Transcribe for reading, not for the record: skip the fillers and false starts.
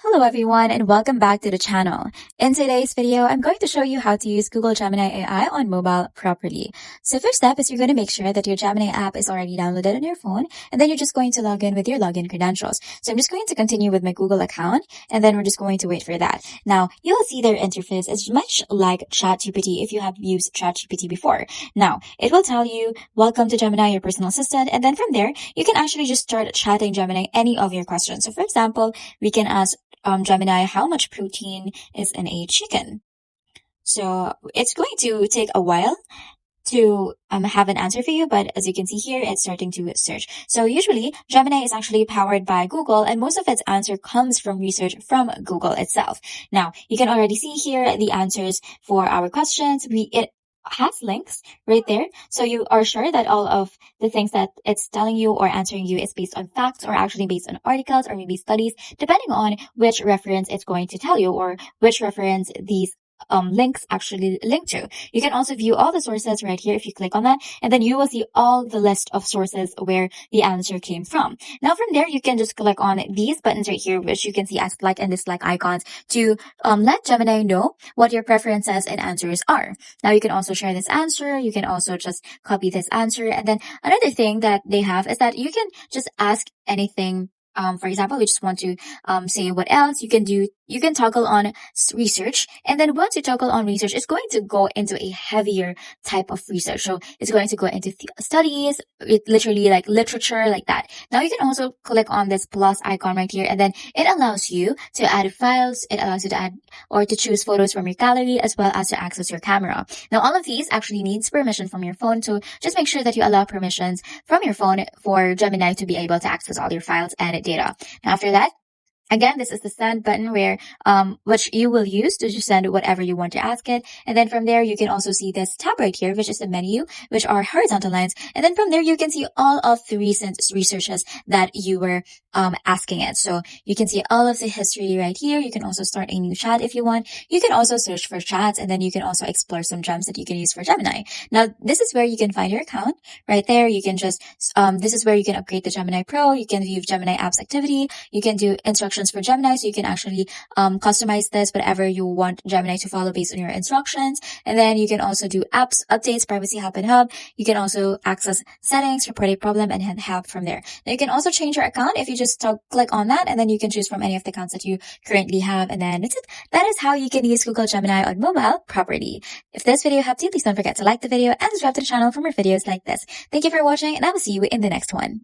Hello everyone and welcome back to the channel. In today's video, I'm going to show you how to use Google Gemini AI on mobile properly. So first step is you're going to make sure that your Gemini app is already downloaded on your phone, and then you're just going to log in with your login credentials. So I'm just going to continue with my Google account, and then we're just going to wait for that. Now, you'll see their interface is much like ChatGPT if you have used ChatGPT before. Now, it will tell you, welcome to Gemini, your personal assistant, and then from there, you can actually just start chatting Gemini any of your questions. So for example, we can ask Gemini, how much protein is in a chicken? So it's going to take a while to have an answer for you, but as you can see here, it's starting to search. So usually Gemini is actually powered by Google, and most of its answer comes from research from Google itself. Now you can already see here the answers for our questions. It has links right there, so you are sure that all of the things that it's telling you or answering you is based on facts or actually based on articles or maybe studies, depending on which reference it's going to tell you or which reference these links actually link to. You can also view all the sources right here if you click on that, and then you will see all the list of sources where the answer came from. Now from there, you can just click on these buttons right here, which you can see as like and dislike icons to let Gemini know what your preferences and answers are. Now you can also share this answer. You can also just copy this answer. And then another thing that they have is that you can just ask anything. For example, we just want to say what else you can do. You can toggle on research, and then once you toggle on research, it's going to go into a heavier type of research. So it's going to go into studies, literally like literature, like that. Now you can also click on this plus icon right here, and then it allows you to add files. It allows you to add or to choose photos from your gallery, as well as to access your camera. Now all of these actually needs permission from your phone, so just make sure that you allow permissions from your phone for Gemini to be able to access all your files and data. Now after that, again, this is the send button where which you will use to just send whatever you want to ask it. And then from there, you can also see this tab right here, which is the menu, which are horizontal lines. And then from there, you can see all of the recent researches that you were asking it. So you can see all of the history right here. You can also start a new chat if you want. You can also search for chats, and then you can also explore some gems that you can use for Gemini. Now, this is where you can find your account right there. You can just, this is where you can upgrade the Gemini Pro. You can view Gemini apps activity. You can do instructions for Gemini, so you can actually customize this whatever you want Gemini to follow based on your instructions. And then you can also do apps, updates, privacy help and hub. You can also access settings, report a problem, and help from there. Now you can also change your account if you just click on that, and then you can choose from any of the accounts that you currently have. And then that's it. That is how you can use Google Gemini on mobile properly. If this video helped you, please don't forget to like the video and subscribe to the channel for more videos like this. Thank you for watching, and I will see you in the next one.